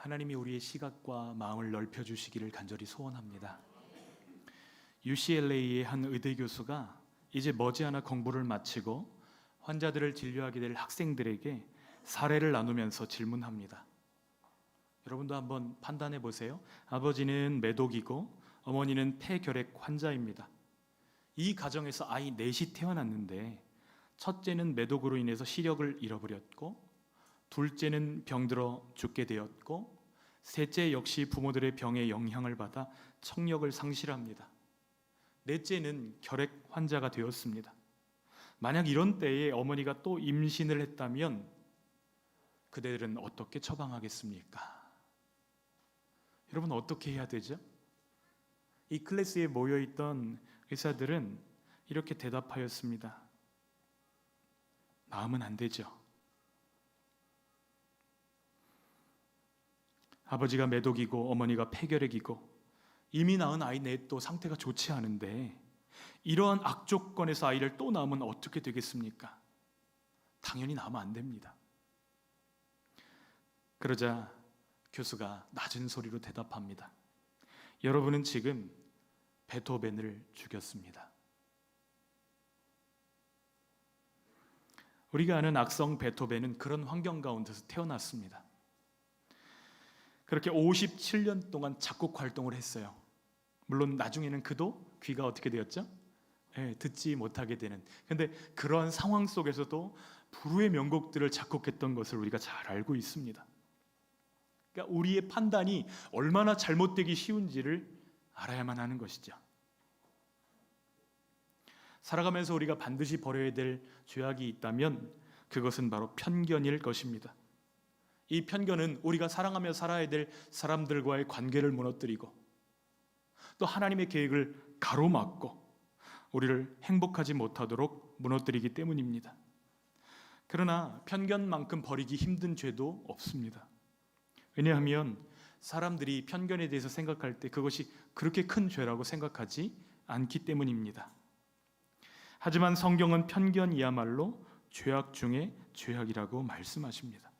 하나님이 우리의 시각과 마음을 넓혀주시기를 간절히 소원합니다. UCLA의 한 의대 교수가 이제 머지않아 공부를 마치고 환자들을 진료하게 될 학생들에게 사례를 나누면서 질문합니다. 여러분도 한번 판단해 보세요. 아버지는 매독이고 어머니는 폐결핵 환자입니다. 이 가정에서 아이 넷이 태어났는데 첫째는 매독으로 인해서 시력을 잃어버렸고, 둘째는 병들어 죽게 되었고, 셋째 역시 부모들의 병에 영향을 받아 청력을 상실합니다. 넷째는 결핵 환자가 되었습니다. 만약 이런 때에 어머니가 또 임신을 했다면 그대들은 어떻게 처방하겠습니까? 여러분, 어떻게 해야 되죠? 이 클래스에 모여있던 의사들은 이렇게 대답하였습니다. 마음은 안 되죠. 아버지가 매독이고 어머니가 폐결핵이고 이미 낳은 아이 넷도 상태가 좋지 않은데 이러한 악조건에서 아이를 또 낳으면 어떻게 되겠습니까? 당연히 낳으면 안 됩니다. 그러자 교수가 낮은 소리로 대답합니다. 여러분은 지금 베토벤을 죽였습니다. 우리가 아는 악성 베토벤은 그런 환경 가운데서 태어났습니다. 그렇게 57년 동안 작곡 활동을 했어요. 물론 나중에는 그도 귀가 어떻게 되었죠? 듣지 못하게 되는. 그런데 그러한 상황 속에서도 불후의 명곡들을 작곡했던 것을 우리가 잘 알고 있습니다. 그러니까 우리의 판단이 얼마나 잘못되기 쉬운지를 알아야만 하는 것이죠. 살아가면서 우리가 반드시 버려야 될 죄악이 있다면 그것은 바로 편견일 것입니다. 이 편견은 우리가 사랑하며 살아야 될 사람들과의 관계를 무너뜨리고 또 하나님의 계획을 가로막고 우리를 행복하지 못하도록 무너뜨리기 때문입니다. 그러나 편견만큼 버리기 힘든 죄도 없습니다. 왜냐하면 사람들이 편견에 대해서 생각할 때 그것이 그렇게 큰 죄라고 생각하지 않기 때문입니다. 하지만 성경은 편견이야말로 죄악 중에 죄악이라고 말씀하십니다.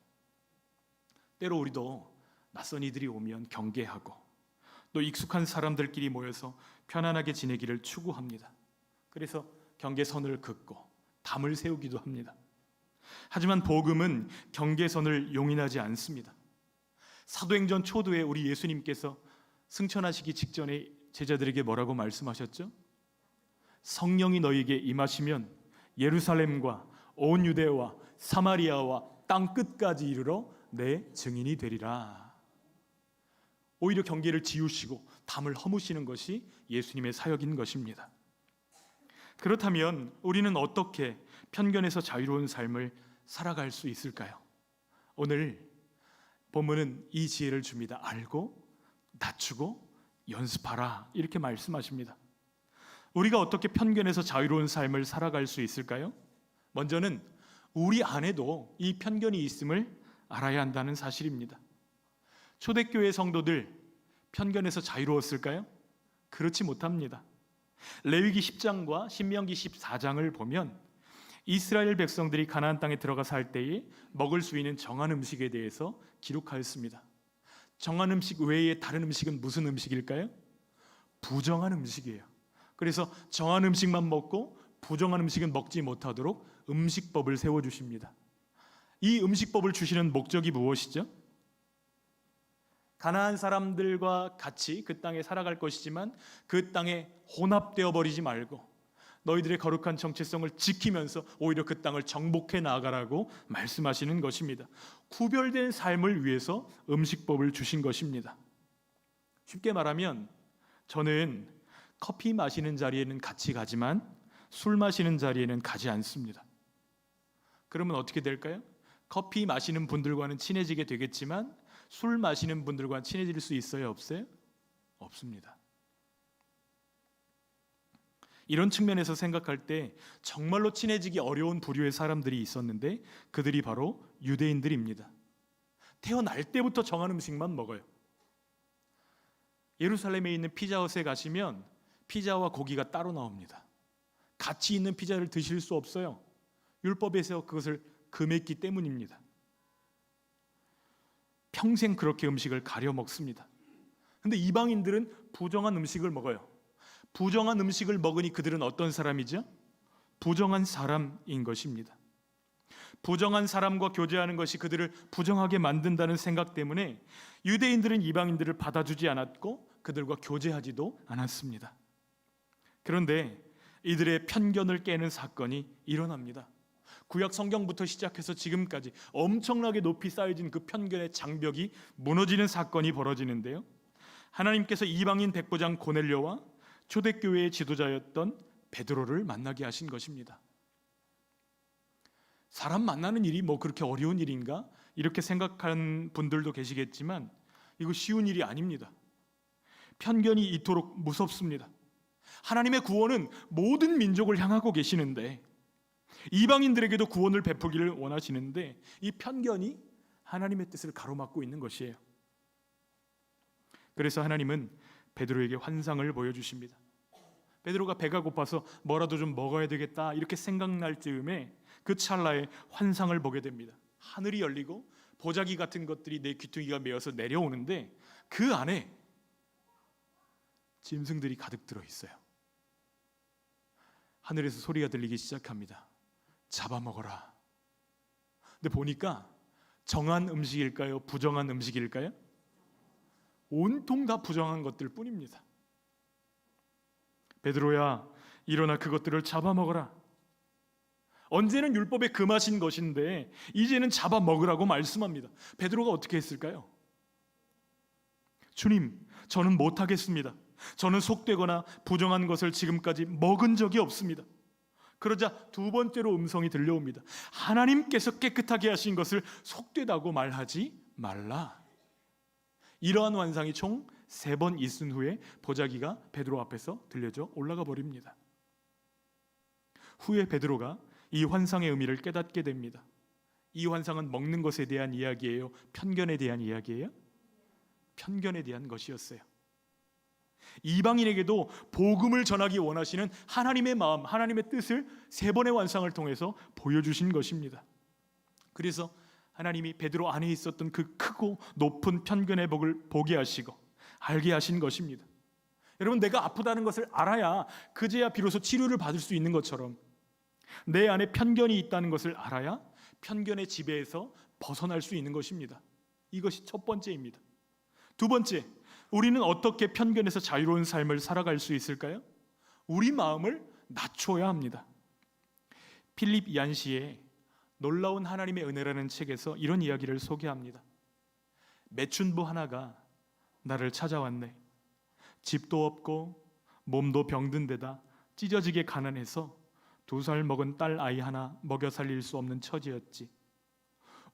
때로 우리도 낯선 이들이 오면 경계하고 또 익숙한 사람들끼리 모여서 편안하게 지내기를 추구합니다. 그래서 경계선을 긋고 담을 세우기도 합니다. 하지만 복음은 경계선을 용인하지 않습니다. 사도행전 초도에 우리 예수님께서 승천하시기 직전에 제자들에게 뭐라고 말씀하셨죠? 성령이 너희에게 임하시면 예루살렘과 온 유대와 사마리아와 땅 끝까지 이르러 내 증인이 되리라. 오히려 경계를 지우시고 담을 허무시는 것이 예수님의 사역인 것입니다. 그렇다면 우리는 어떻게 편견에서 자유로운 삶을 살아갈 수 있을까요? 오늘 본문은 이 지혜를 줍니다. 알고 낮추고 연습하라, 이렇게 말씀하십니다. 우리가 어떻게 편견에서 자유로운 삶을 살아갈 수 있을까요? 먼저는 우리 안에도 이 편견이 있음을 알아야 한다는 사실입니다. 초대교회 성도들 편견에서 자유로웠을까요? 그렇지 못합니다. 레위기 10장과 신명기 14장을 보면 이스라엘 백성들이 가나안 땅에 들어가 살 때에 먹을 수 있는 정한 음식에 대해서 기록하였습니다. 정한 음식 외에 다른 음식은 무슨 음식일까요? 부정한 음식이에요. 그래서 정한 음식만 먹고 부정한 음식은 먹지 못하도록 음식법을 세워주십니다. 이 음식법을 주시는 목적이 무엇이죠? 가나안 사람들과 같이 그 땅에 살아갈 것이지만 그 땅에 혼합되어 버리지 말고 너희들의 거룩한 정체성을 지키면서 오히려 그 땅을 정복해 나아가라고 말씀하시는 것입니다. 구별된 삶을 위해서 음식법을 주신 것입니다. 쉽게 말하면 저는 커피 마시는 자리에는 같이 가지만 술 마시는 자리에는 가지 않습니다. 그러면 어떻게 될까요? 커피 마시는 분들과는 친해지게 되겠지만 술 마시는 분들과 친해질 수 있어요? 없어요? 없습니다. 이런 측면에서 생각할 때 정말로 친해지기 어려운 부류의 사람들이 있었는데 그들이 바로 유대인들입니다. 태어날 때부터 정한 음식만 먹어요. 예루살렘에 있는 피자헛에 가시면 피자와 고기가 따로 나옵니다. 같이 있는 피자를 드실 수 없어요. 율법에서 그것을 금했기 때문입니다. 평생 그렇게 음식을 가려 먹습니다. 근데 이방인들은 부정한 음식을 먹어요. 부정한 음식을 먹으니 그들은 어떤 사람이죠? 부정한 사람인 것입니다. 부정한 사람과 교제하는 것이 그들을 부정하게 만든다는 생각 때문에 유대인들은 이방인들을 받아주지 않았고 그들과 교제하지도 않았습니다. 그런데 이들의 편견을 깨는 사건이 일어납니다. 구약 성경부터 시작해서 지금까지 엄청나게 높이 쌓여진 그 편견의 장벽이 무너지는 사건이 벌어지는데요. 하나님께서 이방인 백부장 고넬료와 초대교회의 지도자였던 베드로를 만나게 하신 것입니다. 사람 만나는 일이 뭐 그렇게 어려운 일인가? 이렇게 생각하는 분들도 계시겠지만 이거 쉬운 일이 아닙니다. 편견이 이토록 무섭습니다. 하나님의 구원은 모든 민족을 향하고 계시는데, 이방인들에게도 구원을 베푸기를 원하시는데 이 편견이 하나님의 뜻을 가로막고 있는 것이에요. 그래서 하나님은 베드로에게 환상을 보여주십니다. 베드로가 배가 고파서 뭐라도 좀 먹어야 되겠다 이렇게 생각날 즈음에 그 찰나에 환상을 보게 됩니다. 하늘이 열리고 보자기 같은 것들이 내 귀퉁이가 메어서 내려오는데 그 안에 짐승들이 가득 들어 있어요. 하늘에서 소리가 들리기 시작합니다. 잡아먹어라. 근데 보니까 정한 음식일까요? 부정한 음식일까요? 온통 다 부정한 것들 뿐입니다. 베드로야, 일어나 그것들을 잡아먹어라. 언제는 율법에 금하신 것인데 이제는 잡아먹으라고 말씀합니다. 베드로가 어떻게 했을까요? 주님, 저는 못하겠습니다. 저는 속되거나 부정한 것을 지금까지 먹은 적이 없습니다. 그러자 두 번째로 음성이 들려옵니다. 하나님께서 깨끗하게 하신 것을 속되다고 말하지 말라. 이러한 환상이 총 3번 있은 후에 보자기가 베드로 앞에서 들려져 올라가 버립니다. 후에 베드로가 이 환상의 의미를 깨닫게 됩니다. 이 환상은 먹는 것에 대한 이야기예요? 편견에 대한 이야기예요? 편견에 대한 것이었어요. 이방인에게도 복음을 전하기 원하시는 하나님의 마음, 하나님의 뜻을 3번의 환상을 통해서 보여주신 것입니다. 그래서 하나님이 베드로 안에 있었던 그 크고 높은 편견의 복을 보게 하시고 알게 하신 것입니다. 여러분, 내가 아프다는 것을 알아야 그제야 비로소 치료를 받을 수 있는 것처럼 내 안에 편견이 있다는 것을 알아야 편견의 지배에서 벗어날 수 있는 것입니다. 이것이 첫 번째입니다. 두 번째, 우리는 어떻게 편견에서 자유로운 삶을 살아갈 수 있을까요? 우리 마음을 낮춰야 합니다. 필립 얀시의 놀라운 하나님의 은혜라는 책에서 이런 이야기를 소개합니다. 매춘부 하나가 나를 찾아왔네. 집도 없고 몸도 병든 데다 찢어지게 가난해서 2살 먹은 딸 아이 하나 먹여 살릴 수 없는 처지였지.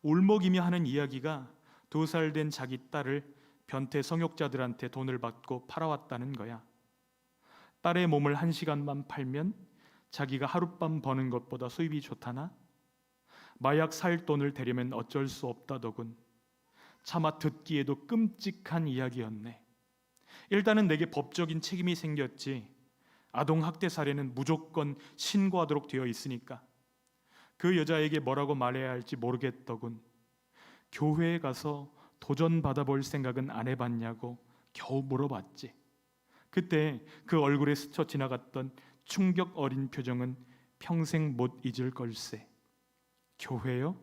울먹이며 하는 이야기가 2살 된 자기 딸을 변태 성욕자들한테 돈을 받고 팔아왔다는 거야. 딸의 몸을 1시간만 팔면 자기가 하룻밤 버는 것보다 수입이 좋다나? 마약 살 돈을 대려면 어쩔 수 없다더군. 차마 듣기에도 끔찍한 이야기였네. 일단은 내게 법적인 책임이 생겼지. 아동학대 사례는 무조건 신고하도록 되어 있으니까. 그 여자에게 뭐라고 말해야 할지 모르겠더군. 교회에 가서 도전 받아볼 생각은 안 해봤냐고 겨우 물어봤지. 그때 그 얼굴에 스쳐 지나갔던 충격 어린 표정은 평생 못 잊을 걸세. 교회요?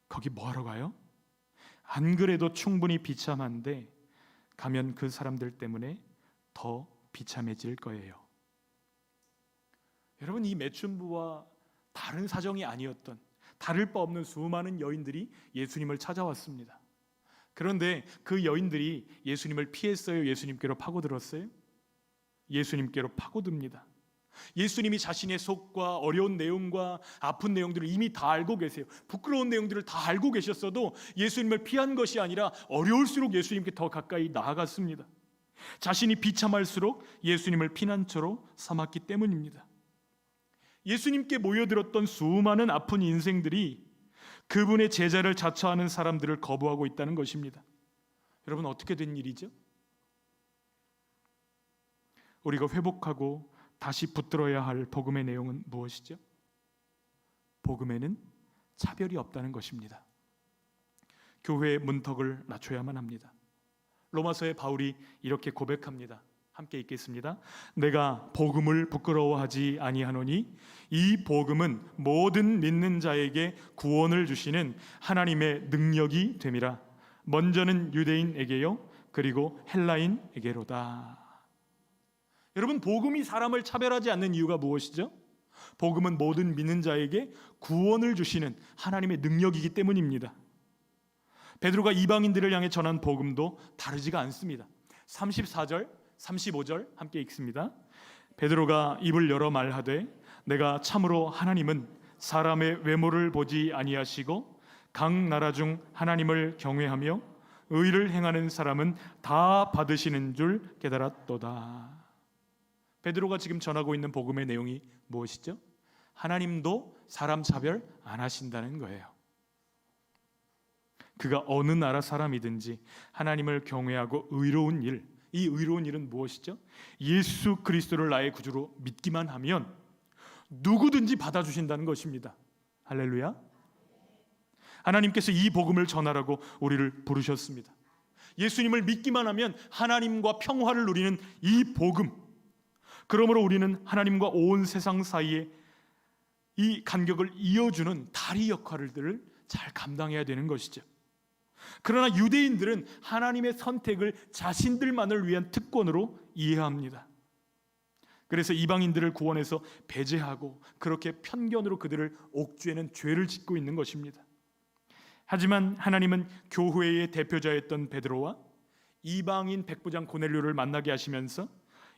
거기 뭐하러 가요? 안 그래도 충분히 비참한데 가면 그 사람들 때문에 더 비참해질 거예요. 여러분, 이 매춘부와 다른 사정이 아니었던, 다를 바 없는 수많은 여인들이 예수님을 찾아왔습니다. 그런데 그 여인들이 예수님을 피했어요? 예수님께로 파고들었어요? 예수님께로 파고듭니다. 예수님이 자신의 속과 어려운 내용과 아픈 내용들을 이미 다 알고 계세요. 부끄러운 내용들을 다 알고 계셨어도 예수님을 피한 것이 아니라 어려울수록 예수님께 더 가까이 나아갔습니다. 자신이 비참할수록 예수님을 피난처로 삼았기 때문입니다. 예수님께 모여들었던 수많은 아픈 인생들이 그분의 제자를 자처하는 사람들을 거부하고 있다는 것입니다. 여러분, 어떻게 된 일이죠? 우리가 회복하고 다시 붙들어야 할 복음의 내용은 무엇이죠? 복음에는 차별이 없다는 것입니다. 교회의 문턱을 낮춰야만 합니다. 로마서의 바울이 이렇게 고백합니다. 함께 읽겠습니다. 내가 복음을 부끄러워하지 아니하노니 이 복음은 모든 믿는 자에게 구원을 주시는 하나님의 능력이 됨이라. 먼저는 유대인에게요 그리고 헬라인에게로다. 여러분, 복음이 사람을 차별하지 않는 이유가 무엇이죠? 복음은 모든 믿는 자에게 구원을 주시는 하나님의 능력이기 때문입니다. 베드로가 이방인들을 향해 전한 복음도 다르지가 않습니다. 34절, 35절 함께 읽습니다. 베드로가 입을 열어 말하되 내가 참으로 하나님은 사람의 외모를 보지 아니하시고 각 나라 중 하나님을 경외하며 의를 행하는 사람은 다 받으시는 줄 깨달았도다. 베드로가 지금 전하고 있는 복음의 내용이 무엇이죠? 하나님도 사람 차별 안 하신다는 거예요. 그가 어느 나라 사람이든지 하나님을 경외하고 의로운 일, 이 의로운 일은 무엇이죠? 예수 그리스도를 나의 구주로 믿기만 하면 누구든지 받아주신다는 것입니다. 할렐루야. 하나님께서 이 복음을 전하라고 우리를 부르셨습니다. 예수님을 믿기만 하면 하나님과 평화를 누리는 이 복음, 그러므로 우리는 하나님과 온 세상 사이에 이 간격을 이어주는 다리 역할들을 잘 감당해야 되는 것이죠. 그러나 유대인들은 하나님의 선택을 자신들만을 위한 특권으로 이해합니다. 그래서 이방인들을 구원해서 배제하고 그렇게 편견으로 그들을 옥죄는 죄를 짓고 있는 것입니다. 하지만 하나님은 교회의 대표자였던 베드로와 이방인 백부장 고넬료를 만나게 하시면서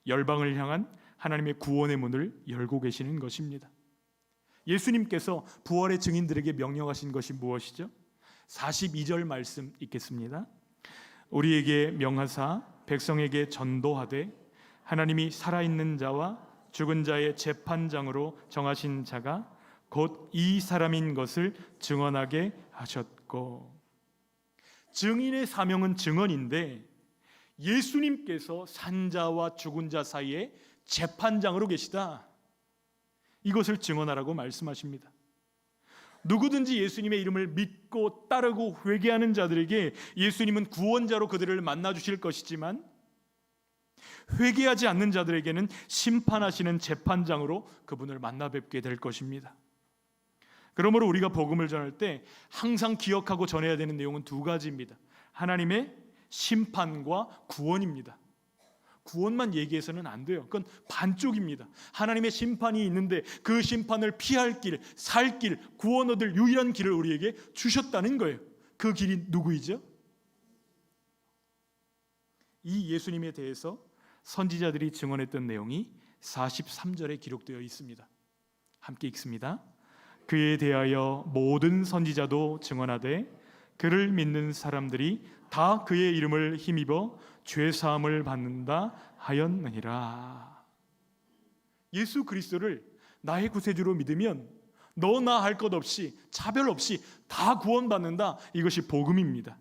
열방을 향한 하나님의 구원의 문을 열고 계시는 것입니다. 예수님께서 부활의 증인들에게 명령하신 것이 무엇이죠? 42절 말씀 읽겠습니다. 우리에게 명하사 백성에게 전도하되 하나님이 살아있는 자와 죽은 자의 재판장으로 정하신 자가 곧 이 사람인 것을 증언하게 하셨고. 증인의 사명은 증언인데 예수님께서 산자와 죽은 자 사이에 재판장으로 계시다, 이것을 증언하라고 말씀하십니다. 누구든지 예수님의 이름을 믿고 따르고 회개하는 자들에게 예수님은 구원자로 그들을 만나 주실 것이지만 회개하지 않는 자들에게는 심판하시는 재판장으로 그분을 만나 뵙게 될 것입니다. 그러므로 우리가 복음을 전할 때 항상 기억하고 전해야 되는 내용은 두 가지입니다. 하나님의 심판과 구원입니다. 구원만 얘기해서는 안 돼요. 그건 반쪽입니다. 하나님의 심판이 있는데 그 심판을 피할 길, 살 길, 구원 얻을 유일한 길을 우리에게 주셨다는 거예요. 그 길이 누구이죠? 이 예수님에 대해서 선지자들이 증언했던 내용이 43절에 기록되어 있습니다. 함께 읽습니다. 그에 대하여 모든 선지자도 증언하되 그를 믿는 사람들이 다 그의 이름을 힘입어 죄사함을 받는다 하였느니라. 예수 그리스도를 나의 구세주로 믿으면 너나 할 것 없이 차별 없이 다 구원받는다, 이것이 복음입니다.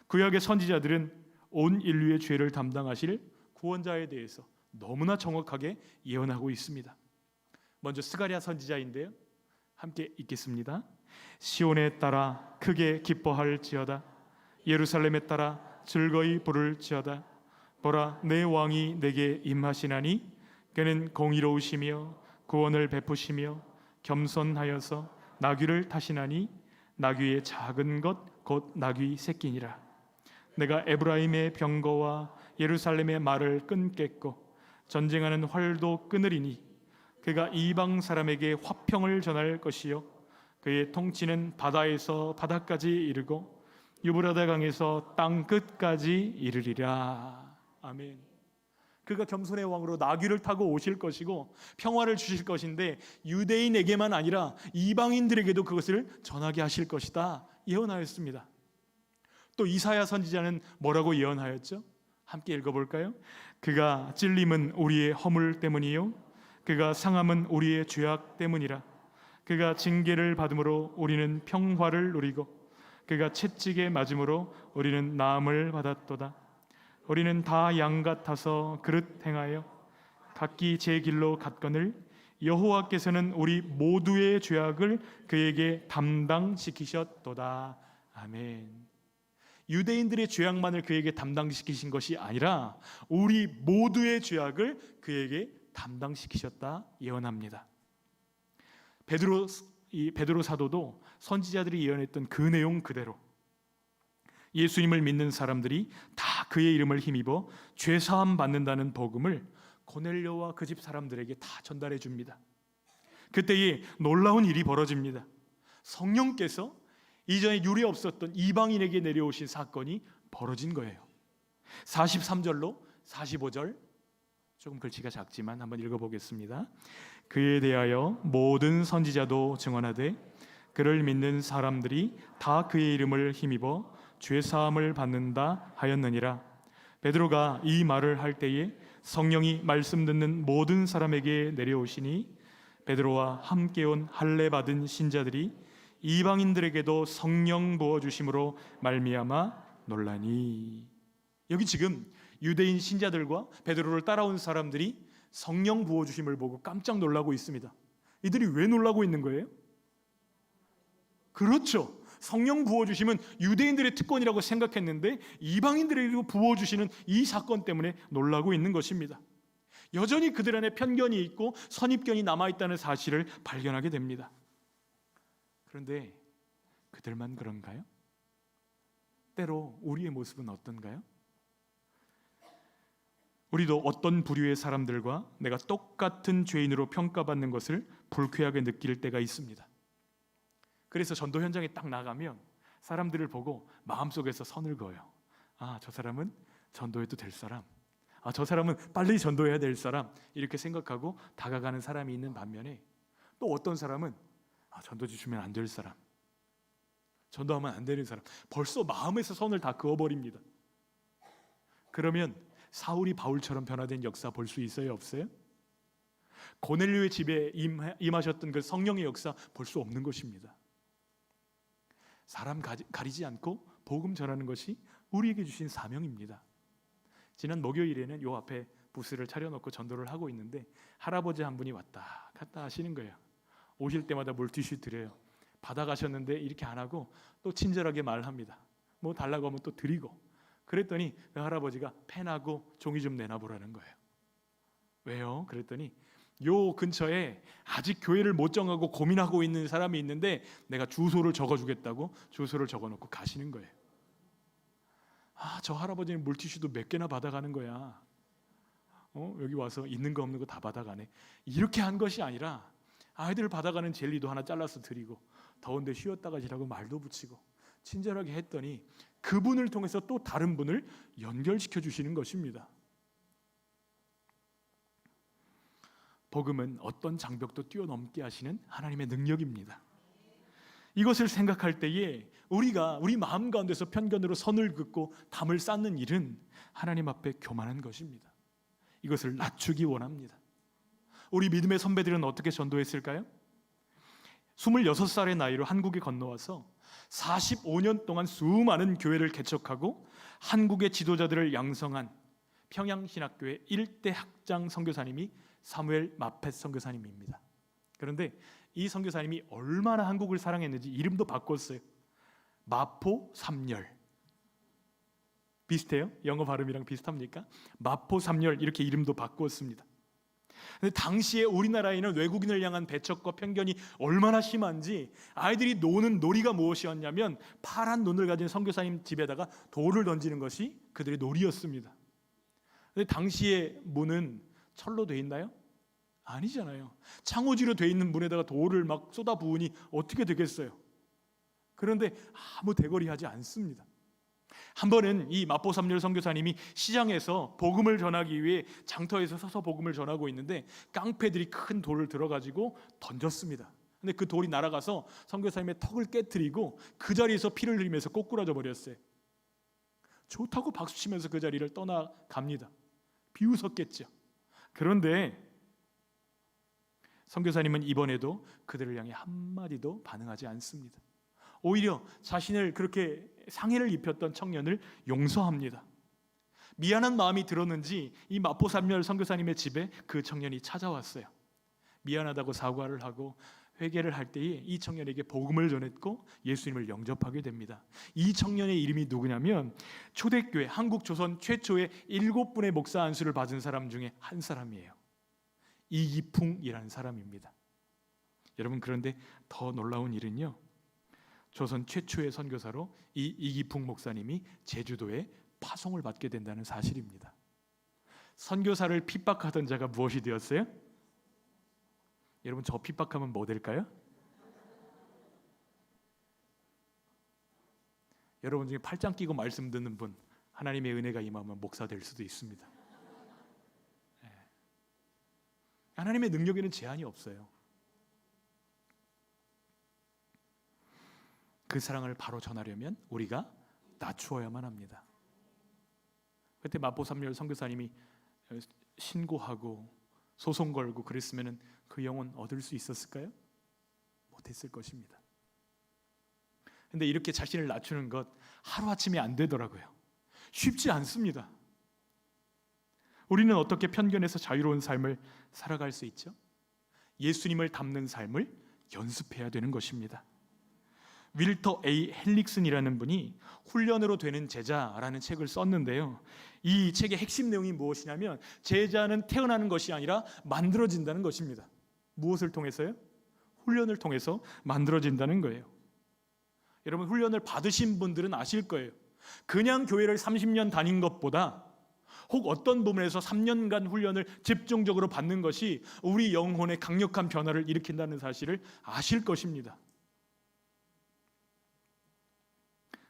구약의 선지자들은 온 인류의 죄를 담당하실 구원자에 대해서 너무나 정확하게 예언하고 있습니다. 먼저 스가랴 선지자인데요, 함께 읽겠습니다. 시온에 따라 크게 기뻐할지어다. 예루살렘에 따라 즐거이 부를지어다. 보라, 내 왕이 내게 임하시나니 그는 공의로우시며 구원을 베푸시며 겸손하여서 나귀를 타시나니 나귀의 작은 것 곧 나귀 새끼니라. 내가 에브라임의 병거와 예루살렘의 말을 끊겠고 전쟁하는 활도 끊으리니 그가 이방 사람에게 화평을 전할 것이요 그의 통치는 바다에서 바다까지 이르고 유브라데 강에서 땅 끝까지 이르리라. 아멘. 그가 겸손의 왕으로 나귀를 타고 오실 것이고 평화를 주실 것인데 유대인에게만 아니라 이방인들에게도 그것을 전하게 하실 것이다 예언하였습니다. 또 이사야 선지자는 뭐라고 예언하였죠? 함께 읽어볼까요? 그가 찔림은 우리의 허물 때문이요 그가 상함은 우리의 죄악 때문이라. 그가 징계를 받음으로 우리는 평화를 누리고 그가 채찍에 맞음으로 우리는 나음을 받았도다. 우리는 다 양 같아서 그릇 행하여 각기 제 길로 갔거늘 여호와께서는 우리 모두의 죄악을 그에게 담당시키셨도다. 아멘. 유대인들의 죄악만을 그에게 담당시키신 것이 아니라 우리 모두의 죄악을 그에게 담당시키셨다 예언합니다. 베드로 사도도 선지자들이 예언했던 그 내용 그대로 예수님을 믿는 사람들이 다 그의 이름을 힘입어 죄 사함 받는다는 복음을 고넬료와 그 집 사람들에게 다 전달해 줍니다. 그때에 놀라운 일이 벌어집니다. 성령께서 이전에 유례 없었던 이방인에게 내려오신 사건이 벌어진 거예요. 43절로 45절, 조금 글씨가 작지만 한번 읽어보겠습니다. 그에 대하여 모든 선지자도 증언하되 그를 믿는 사람들이 다 그의 이름을 힘입어 죄사함을 받는다 하였느니라. 베드로가 이 말을 할 때에 성령이 말씀 듣는 모든 사람에게 내려오시니 베드로와 함께 온 할례 받은 신자들이 이방인들에게도 성령 부어 주심으로 말미암아 놀라니. 여기 지금 유대인 신자들과 베드로를 따라온 사람들이 성령 부어 주심을 보고 깜짝 놀라고 있습니다. 이들이 왜 놀라고 있는 거예요? 그렇죠. 성령 부어 주심은 유대인들의 특권이라고 생각했는데 이방인들에게 부어 주시는 이 사건 때문에 놀라고 있는 것입니다. 여전히 그들 안에 편견이 있고 선입견이 남아 있다는 사실을 발견하게 됩니다. 그런데 그들만 그런가요? 때로 우리의 모습은 어떤가요? 우리도 어떤 부류의 사람들과 내가 똑같은 죄인으로 평가받는 것을 불쾌하게 느낄 때가 있습니다. 그래서 전도 현장에 딱 나가면 사람들을 보고 마음속에서 선을 그어요. 아, 저 사람은 전도해도 될 사람, 아, 저 사람은 빨리 전도해야 될 사람, 이렇게 생각하고 다가가는 사람이 있는 반면에 또 어떤 사람은 전도지 주면 안 될 사람, 전도하면 안 되는 사람, 벌써 마음에서 선을 다 그어버립니다. 그러면 사울이 바울처럼 변화된 역사 볼 수 있어요, 없어요? 고넬료의 집에 임하셨던 그 성령의 역사 볼 수 없는 것입니다. 사람 가리지 않고 복음 전하는 것이 우리에게 주신 사명입니다. 지난 목요일에는 요 앞에 부스를 차려놓고 전도를 하고 있는데 할아버지 한 분이 왔다 갔다 하시는 거예요. 오실 때마다 물티슈 드려요. 받아가셨는데 이렇게 안 하고 또 친절하게 말합니다. 뭐 달라고 하면 또 드리고. 그랬더니 그 할아버지가 펜하고 종이 좀 내놔보라는 거예요. 왜요? 그랬더니 요 근처에 아직 교회를 못 정하고 고민하고 있는 사람이 있는데 내가 주소를 적어주겠다고 주소를 적어놓고 가시는 거예요. 아, 저 할아버지는 물티슈도 몇 개나 받아가는 거야. 여기 와서 있는 거 없는 거 다 받아가네. 이렇게 한 것이 아니라 아이들 받아가는 젤리도 하나 잘라서 드리고 더운데 쉬었다가 지라고 말도 붙이고 친절하게 했더니 그분을 통해서 또 다른 분을 연결시켜 주시는 것입니다. 복음은 어떤 장벽도 뛰어넘게 하시는 하나님의 능력입니다. 이것을 생각할 때에 우리가 우리 마음 가운데서 편견으로 선을 긋고 담을 쌓는 일은 하나님 앞에 교만한 것입니다. 이것을 낮추기 원합니다. 우리 믿음의 선배들은 어떻게 전도했을까요? 26살의 나이로 한국에 건너와서 45년 동안 수많은 교회를 개척하고 한국의 지도자들을 양성한 평양신학교의 1대 학장 선교사님이 사무엘 마펫 선교사님입니다. 그런데 이 선교사님이 얼마나 한국을 사랑했는지 이름도 바꿨어요. 마포 삼열. 비슷해요? 영어 발음이랑 비슷합니까? 마포 삼열 이렇게 이름도 바꾸었습니다. 근데 당시에 우리나라에는 외국인을 향한 배척과 편견이 얼마나 심한지 아이들이 노는 놀이가 무엇이었냐면 파란 눈을 가진 선교사님 집에다가 돌을 던지는 것이 그들의 놀이였습니다. 근데 당시의 문은 철로 돼 있나요? 아니잖아요. 창호지로 돼 있는 문에다가 돌을 막 쏟아 부으니 어떻게 되겠어요? 그런데 아무 대거리하지 않습니다. 한 번은 이 마포 삼열 선교사님이 시장에서 복음을 전하기 위해 장터에서 서서 복음을 전하고 있는데 깡패들이 큰 돌을 들어가지고 던졌습니다. 근데 그 돌이 날아가서 선교사님의 턱을 깨트리고 그 자리에서 피를 흘리면서 꼬꾸라져 버렸어요. 좋다고 박수치면서 그 자리를 떠나갑니다. 비웃었겠죠. 그런데 선교사님은 이번에도 그들을 향해 한마디도 반응하지 않습니다. 오히려 자신을 그렇게 상해를 입혔던 청년을 용서합니다. 미안한 마음이 들었는지 이 마포 삼열 선교사님의 집에 그 청년이 찾아왔어요. 미안하다고 사과를 하고 회개를 할 때에 이 청년에게 복음을 전했고 예수님을 영접하게 됩니다. 이 청년의 이름이 누구냐면 초대교회 한국 조선 최초의 7분의 목사 안수를 받은 사람 중에 한 사람이에요. 이기풍이라는 사람입니다. 여러분, 그런데 더 놀라운 일은요, 조선 최초의 선교사로 이 이기풍 목사님이 제주도에 파송을 받게 된다는 사실입니다. 선교사를 핍박하던 자가 무엇이 되었어요? 여러분, 저 핍박하면 뭐 될까요? 여러분 중에 팔짱 끼고 말씀 듣는 분, 하나님의 은혜가 임하면 목사 될 수도 있습니다. 하나님의 능력에는 제한이 없어요. 그 사랑을 바로 전하려면 우리가 낮추어야만 합니다. 그때 마포삼열 선교사님이 신고하고 소송 걸고 그랬으면 그 영혼 얻을 수 있었을까요? 못했을 것입니다. 근데 이렇게 자신을 낮추는 것 하루아침에 안 되더라고요. 쉽지 않습니다. 우리는 어떻게 편견에서 자유로운 삶을 살아갈 수 있죠? 예수님을 닮는 삶을 연습해야 되는 것입니다. 윌터 A. 헬릭슨이라는 분이 훈련으로 되는 제자라는 책을 썼는데요, 이 책의 핵심 내용이 무엇이냐면 제자는 태어나는 것이 아니라 만들어진다는 것입니다. 무엇을 통해서요? 훈련을 통해서 만들어진다는 거예요. 여러분, 훈련을 받으신 분들은 아실 거예요. 그냥 교회를 30년 다닌 것보다 혹 어떤 부분에서 3년간 훈련을 집중적으로 받는 것이 우리 영혼에 강력한 변화를 일으킨다는 사실을 아실 것입니다.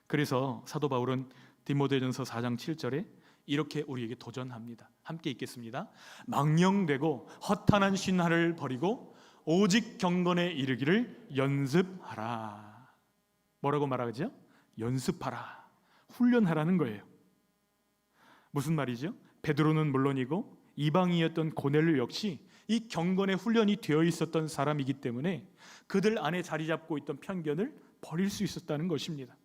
그래서 사도 바울은 디모데전서 4장 7절에 이렇게 우리에게 도전합니다. 함께 읽겠습니다. 망령되고 허탄한 신화를 버리고 오직 경건에 이르기를 연습하라. 뭐라고 말하죠? 연습하라. 훈련하라는 거예요. 무슨 말이죠? 베드로는 물론이고 이방인이었던 고넬료 역시 이 경건의 훈련이 되어 있었던 사람이기 때문에 그들 안에 자리 잡고 있던 편견을 버릴 수 있었다는 것입니다.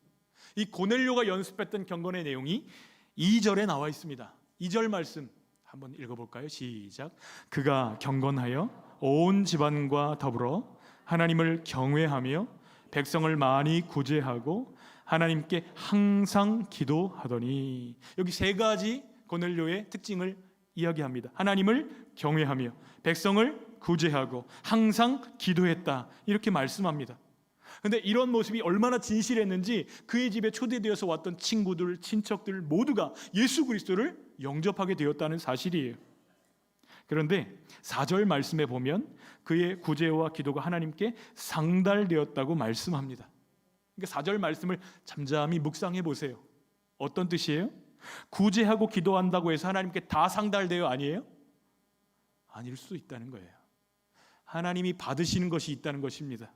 이 고넬료가 연습했던 경건의 내용이 2절에 나와 있습니다. 2절 말씀 한번 읽어볼까요? 시작. 그가 경건하여 온 집안과 더불어 하나님을 경외하며 백성을 많이 구제하고 하나님께 항상 기도하더니, 여기 세 가지 고넬료의 특징을 이야기합니다. 하나님을 경외하며 백성을 구제하고 항상 기도했다, 이렇게 말씀합니다. 그런데 이런 모습이 얼마나 진실했는지 그의 집에 초대되어서 왔던 친구들, 친척들 모두가 예수 그리스도를 영접하게 되었다는 사실이에요. 그런데 4절 말씀에 보면 그의 구제와 기도가 하나님께 상달되었다고 말씀합니다. 그러니까 4절 말씀을 잠잠히 묵상해 보세요. 어떤 뜻이에요? 구제하고 기도한다고 해서 하나님께 다 상달돼요? 아니에요? 아닐 수 있다는 거예요. 하나님이 받으시는 것이 있다는 것입니다.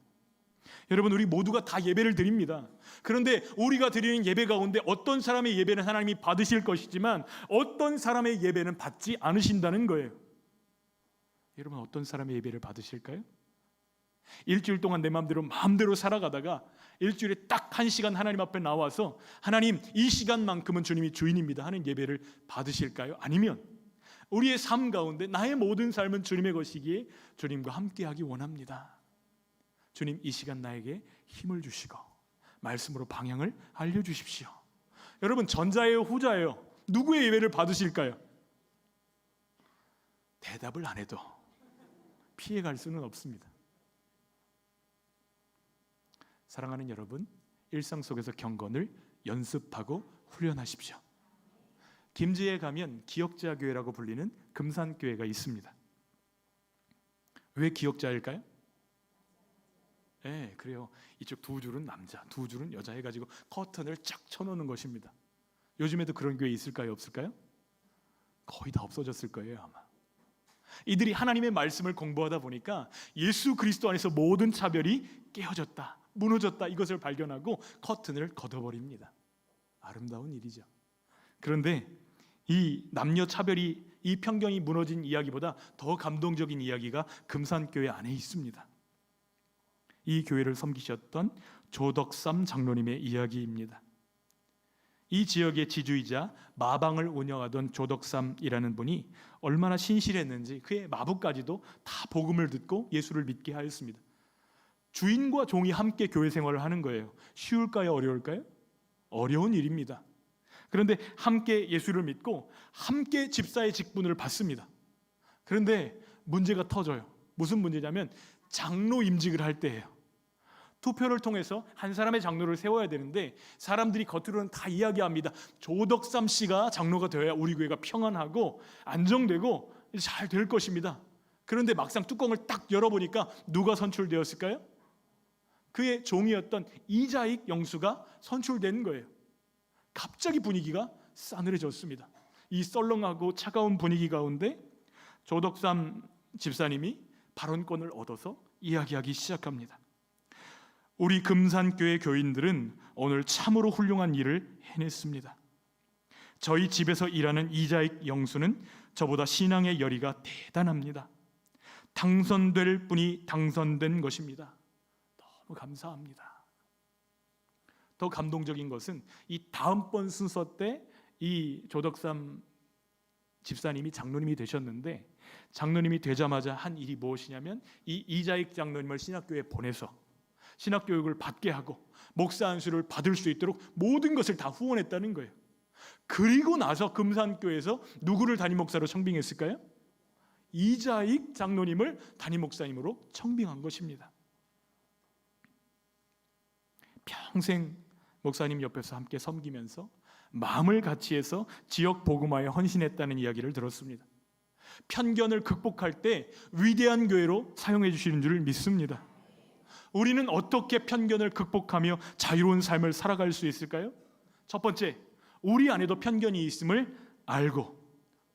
여러분, 우리 모두가 다 예배를 드립니다. 그런데 우리가 드리는 예배 가운데 어떤 사람의 예배는 하나님이 받으실 것이지만 어떤 사람의 예배는 받지 않으신다는 거예요. 여러분, 어떤 사람의 예배를 받으실까요? 일주일 동안 내 마음대로 살아가다가 일주일에 딱 1시간 하나님 앞에 나와서 하나님, 이 시간만큼은 주님이 주인입니다 하는 예배를 받으실까요? 아니면 우리의 삶 가운데 나의 모든 삶은 주님의 것이기에 주님과 함께하기 원합니다. 주님, 이 시간 나에게 힘을 주시고 말씀으로 방향을 알려주십시오. 여러분, 전자예요, 후자예요? 누구의 예배를 받으실까요? 대답을 안 해도 피해갈 수는 없습니다. 사랑하는 여러분, 일상 속에서 경건을 연습하고 훈련하십시오. 김제에 가면 기역자교회라고 불리는 금산교회가 있습니다. 왜 기역자일까요? 네, 그래요. 이쪽 두 줄은 남자, 두 줄은 여자 해가지고 커튼을 쫙 쳐놓는 것입니다. 요즘에도 그런 교회 있을까요? 없을까요? 거의 다 없어졌을 거예요, 아마. 이들이 하나님의 말씀을 공부하다 보니까 예수 그리스도 안에서 모든 차별이 깨어졌다, 무너졌다, 이것을 발견하고 커튼을 걷어버립니다. 아름다운 일이죠. 그런데 이 남녀 차별이, 이 편견이 무너진 이야기보다 더 감동적인 이야기가 금산교회 안에 있습니다. 이 교회를 섬기셨던 조덕삼 장로님의 이야기입니다. 이 지역의 지주이자 마방을 운영하던 조덕삼이라는 분이 얼마나 신실했는지 그의 마부까지도 다 복음을 듣고 예수를 믿게 하였습니다. 주인과 종이 함께 교회 생활을 하는 거예요. 쉬울까요? 어려울까요? 어려운 일입니다. 그런데 함께 예수를 믿고 함께 집사의 직분을 받습니다. 그런데 문제가 터져요. 무슨 문제냐면 장로 임직을 할 때예요. 투표를 통해서 한 사람의 장로를 세워야 되는데 사람들이 겉으로는 다 이야기합니다. 조덕삼 씨가 장로가 되어야 우리 교회가 평안하고 안정되고 잘 될 것입니다. 그런데 막상 뚜껑을 딱 열어보니까 누가 선출되었을까요? 그의 종이었던 이자익 영수가 선출된 거예요. 갑자기 분위기가 싸늘해졌습니다. 이 썰렁하고 차가운 분위기 가운데 조덕삼 집사님이 발언권을 얻어서 이야기하기 시작합니다. 우리 금산교회 교인들은 오늘 참으로 훌륭한 일을 해냈습니다. 저희 집에서 일하는 이자익 영수는 저보다 신앙의 열의가 대단합니다. 당선될 분이 당선된 것입니다. 너무 감사합니다. 더 감동적인 것은 이 다음번 순서 때 이 조덕삼 집사님이 장로님이 되셨는데, 장로님이 되자마자 한 일이 무엇이냐면 이 이자익 장로님을 신학교에 보내서 신학교육을 받게 하고 목사 안수를 받을 수 있도록 모든 것을 다 후원했다는 거예요. 그리고 나서 금산교회에서 누구를 담임 목사로 청빙했을까요? 이자익 장로님을 담임 목사님으로 청빙한 것입니다. 평생 목사님 옆에서 함께 섬기면서 마음을 같이 해서 지역 복음화에 헌신했다는 이야기를 들었습니다. 편견을 극복할 때 위대한 교회로 사용해 주시는 줄 믿습니다. 우리는 어떻게 편견을 극복하며 자유로운 삶을 살아갈 수 있을까요? 첫 번째, 우리 안에도 편견이 있음을 알고,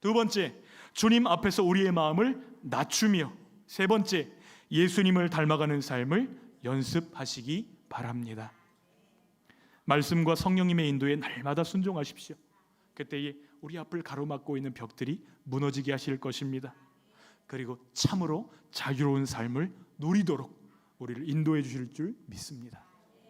두 번째, 주님 앞에서 우리의 마음을 낮추며, 세 번째, 예수님을 닮아가는 삶을 연습하시기 바랍니다. 말씀과 성령님의 인도에 날마다 순종하십시오. 그때에 우리 앞을 가로막고 있는 벽들이 무너지게 하실 것입니다. 그리고 참으로 자유로운 삶을 누리도록 우리를 인도해 주실 줄 믿습니다.